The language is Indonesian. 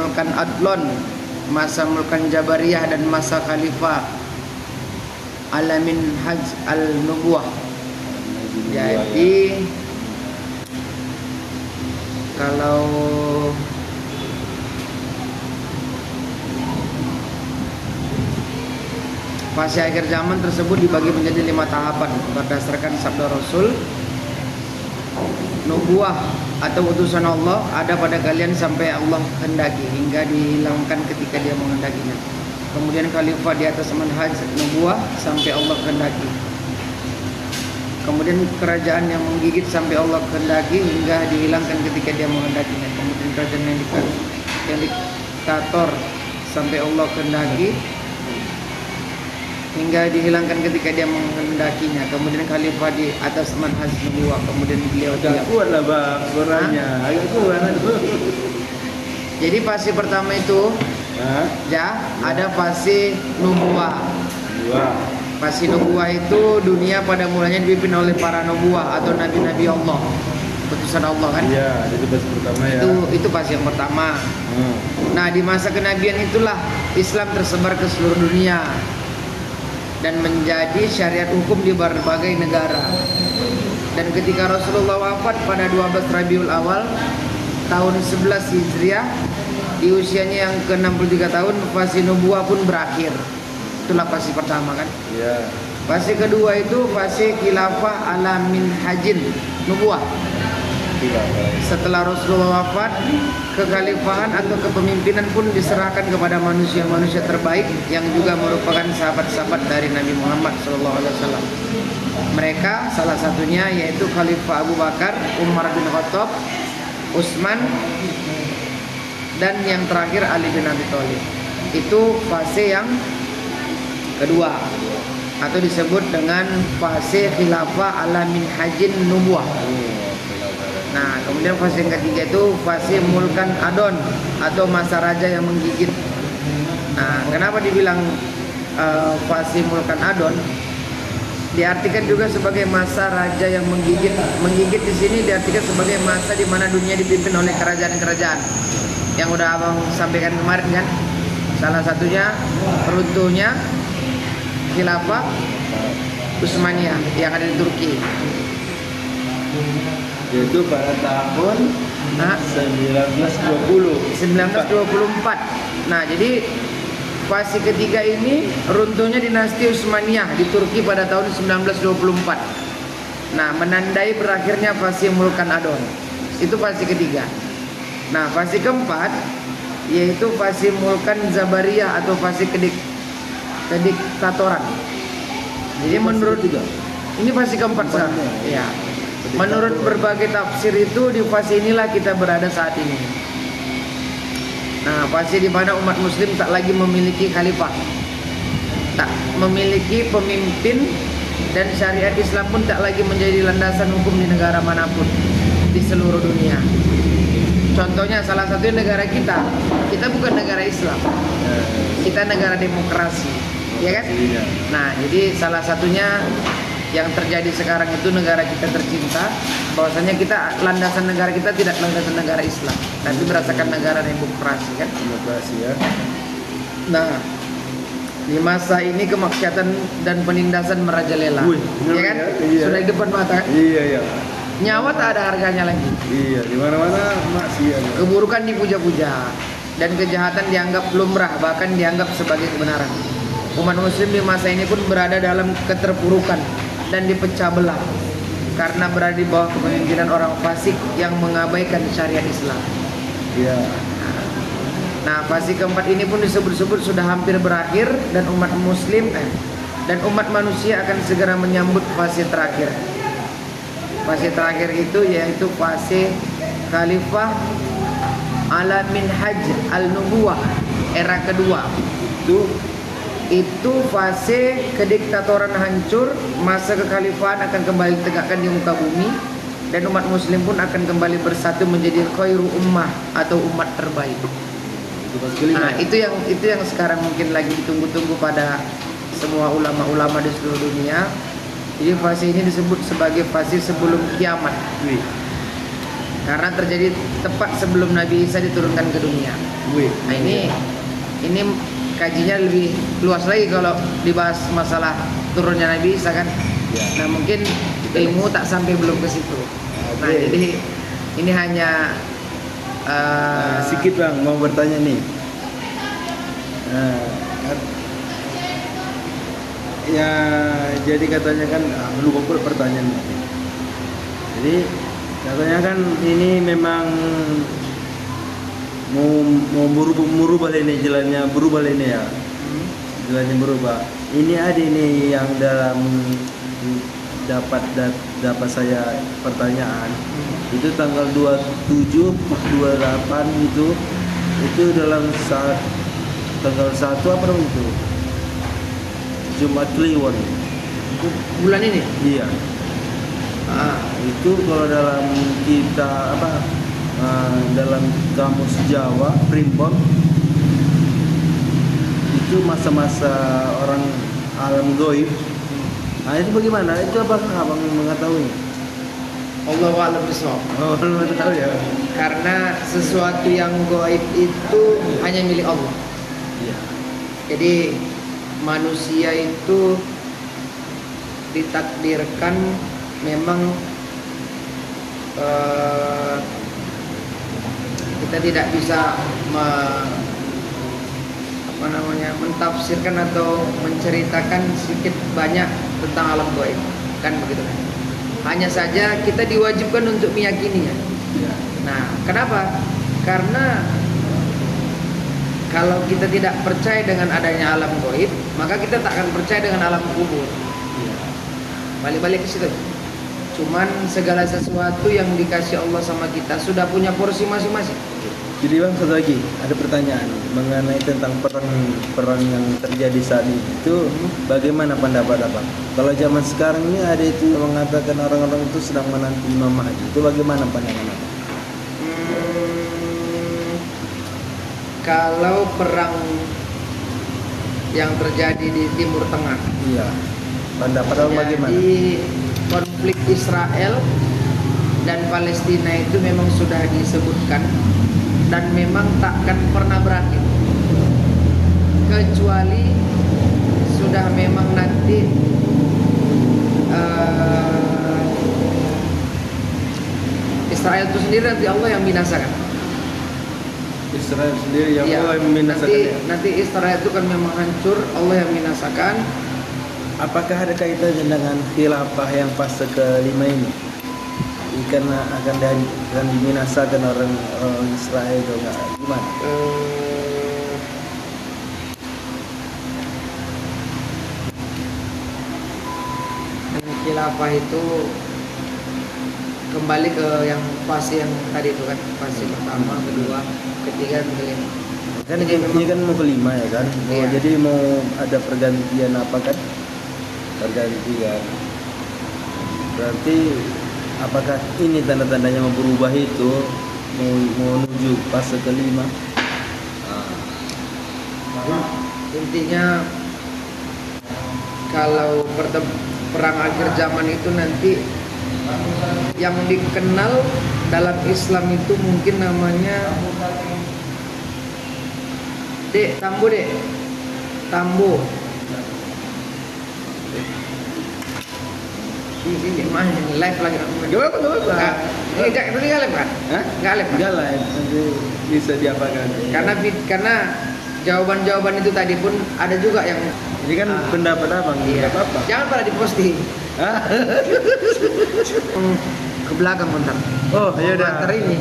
Mulkan Adlon, masa Mulkan Jabariyah, dan masa Khalifah Alamin Haj al-Nubuwah. Jadi kalau fase akhir zaman tersebut dibagi menjadi 5 tahapan berdasarkan sabda Rasul. Nubuwah atau utusan Allah ada pada kalian sampai Allah hendaki, hingga dihilangkan ketika Dia menghendakinya. Kemudian khalifah di atas manhaj nubuwah sampai Allah hendaki. Kemudian kerajaan yang menggigit sampai Allah kehendaki, hingga dihilangkan ketika Dia menghendakinya. Kemudian kerajaan yang diktator sampai Allah kehendaki, hingga dihilangkan ketika Dia menghendakinya. Kemudian khalifah di atas manhaj nubuwah, kemudian beliau agak kuat lah bang suaranya, agak kuat. Jadi fase pertama itu ada fase nubuwah. Fase nubuwah itu dunia pada mulanya dipimpin oleh para nubuwah atau nabi-nabi Allah, utusan Allah kan? Iya, itu fase pertama ya. Itu fase yang pertama. Nah, di masa kenabian itulah Islam tersebar ke seluruh dunia dan menjadi syariat hukum di berbagai negara. Dan ketika Rasulullah wafat pada 12 Rabiul Awal tahun 11 Hijriah, di usianya yang ke-63 tahun, fase nubuwah pun berakhir. Itulah fase pertama kan? Iya. Fase kedua itu fase khilafah ala minhajin nubuwah. Setelah Rasulullah wafat, kekhalifahan atau kepemimpinan pun diserahkan kepada manusia-manusia terbaik yang juga merupakan sahabat-sahabat dari Nabi Muhammad SAW. Mereka salah satunya yaitu Khalifah Abu Bakar, Umar bin Khattab, Utsman, dan yang terakhir Ali bin Abi Thalib. Itu fase yang kedua atau disebut dengan fase khilafah ala minhajin nubuwah. Nah, kemudian fase yang ketiga itu fase Mulkan Adon atau masa raja yang menggigit. Nah, kenapa dibilang fase Mulkan Adon? Diartikan juga sebagai masa raja yang menggigit. Menggigit di sini diartikan sebagai masa di mana dunia dipimpin oleh kerajaan-kerajaan. Yang udah abang sampaikan kemarin kan, salah satunya runtuhnya khilafah Utsmaniyah yang ada di Turki, yaitu pada tahun 1924. Nah, jadi fase ketiga ini runtuhnya dinasti Utsmaniyah di Turki pada tahun 1924. Nah, menandai berakhirnya fase Mulkan Adon. Itu fase ketiga. Nah, fase keempat yaitu fase Mulkan Jabariyah atau fase kediktatoran. Jadi menurut ini fase keempat sah. Ya. Menurut berbagai tafsir itu di fase inilah kita berada saat ini. Nah, fase di mana umat muslim tak lagi memiliki khalifah, tak memiliki pemimpin, dan syariat Islam pun tak lagi menjadi landasan hukum di negara manapun di seluruh dunia. Contohnya salah satunya negara kita bukan negara Islam, kita negara demokrasi, ya kan? Nah, jadi salah satunya yang terjadi sekarang itu negara kita tercinta, bahwasanya kita landasan negara kita tidak landasan negara Islam, tapi berdasarkan negara demokrasi kan? Demokrasi ya. Nah, di masa ini kemaksiatan dan penindasan merajalela, ya kan? Iya. Sudah di depan mata. Iya, iya. Nyawa tak ada harganya lagi. Iya, di mana-mana maksiat. Keburukan dipuja-puja dan kejahatan dianggap lumrah, bahkan dianggap sebagai kebenaran. Umat muslim di masa ini pun berada dalam keterpurukan dan dipecah belah karena berada di bawah kepemimpinan orang fasik yang mengabaikan syariat Islam. Iya. Nah, fase keempat ini pun disebut-sebut sudah hampir berakhir dan umat muslim dan umat manusia akan segera menyambut fase terakhir. Fase terakhir itu yaitu fase Khalifah ala minhaj al-nubuwah, era kedua. Itu fase kediktatoran hancur, masa kekhalifahan akan kembali ditegakkan di muka bumi, dan umat muslim pun akan kembali bersatu menjadi khairu ummah atau umat terbaik. Nah, itu yang sekarang mungkin lagi ditunggu-tunggu pada semua ulama-ulama di seluruh dunia. Jadi fase ini disebut sebagai fase sebelum kiamat. Karena terjadi tepat sebelum Nabi Isa diturunkan ke dunia. Wih. Nah ini kajinya lebih luas lagi kalau dibahas masalah turunnya Nabi Isa kan. Ya. Nah mungkin ilmu tak sampai belum ke situ. Nah Oke. jadi ini hanya Sedikit bang, mau bertanya nih. Ya, jadi katanya kan lupa pula pertanyaannya. Jadi katanya kan ini memang mau merubah ini jalannya berubah ini ya. Jalannya berubah. Ini ada ini yang dalam dapat saya pertanyaan. Itu tanggal 27, 28 itu dalam saat tanggal 1 apa namanya itu? Jumat Kliwon. bulan ini. Iya. Itu kalau dalam kita dalam kamus Jawa primbon itu masa-masa orang alam goib. Nah itu bagaimana? Itu apakah abang mengetahui? Allah a'lam bishawab. Oh, belum tahu ya. Karena sesuatu yang gaib itu hanya milik Allah. Iya. Jadi manusia itu ditakdirkan memang kita tidak bisa mentafsirkan atau menceritakan sedikit banyak tentang alam gaib, kan begitu kan? Hanya saja kita diwajibkan untuk meyakininya. Iya. Nah, kenapa? Karena kalau kita tidak percaya dengan adanya alam gaib, maka kita tak akan percaya dengan alam kubur. Iya. Balik-balik ke situ. Cuman segala sesuatu yang dikasih Allah sama kita sudah punya porsi masing-masing. Jadi bang, satu lagi ada pertanyaan mengenai tentang perang yang terjadi saat ini. Itu bagaimana pendapat abang? Kalau zaman sekarang ini ada itu yang mengatakan orang-orang itu sedang menanti Imam Mahdi. Itu bagaimana pandangan abang? Kalau perang yang terjadi di Timur Tengah, Iya. Pendapat abang bagaimana? jadi konflik Israel dan Palestina itu memang sudah disebutkan dan memang takkan pernah berakhir kecuali sudah memang nanti Israel itu sendiri nanti Allah yang binasakan. Israel sendiri yang Iya, Allah yang membinasakan. nanti Israel itu kan memang hancur, Allah yang binasakan. Apakah ada kaitannya dengan khilafah yang fase ke-5 ini? Karena akan dibinasakan orang Israel itu enggak gimana? Khilafah itu kembali ke yang fase yang tadi itu kan, fase pertama, kedua, ketiga, kelima. Kan Jadi ini kan mau ke-5 ya kan? Iya. Jadi mau ada pergantian apa kan? Pergantian. Berarti apakah ini tanda-tandanya mau berubah itu? Mau menuju fase ke-5? Intinya kalau perang akhir zaman itu nanti yang dikenal dalam Islam itu mungkin namanya Tambo. Ini mana ini live lagi? Gak apa-apa. Ini nggak live kan? Hah? Nggak live kan? Enggak lah, nanti bisa diapakan. Karena jawaban-jawaban itu tadi pun ada juga yang Ini kan pendapat abang, iya. nggak apa-apa. Jangan pada diposting. Hah? Ke belakang bentar. Oh, ya udah. Antar ini.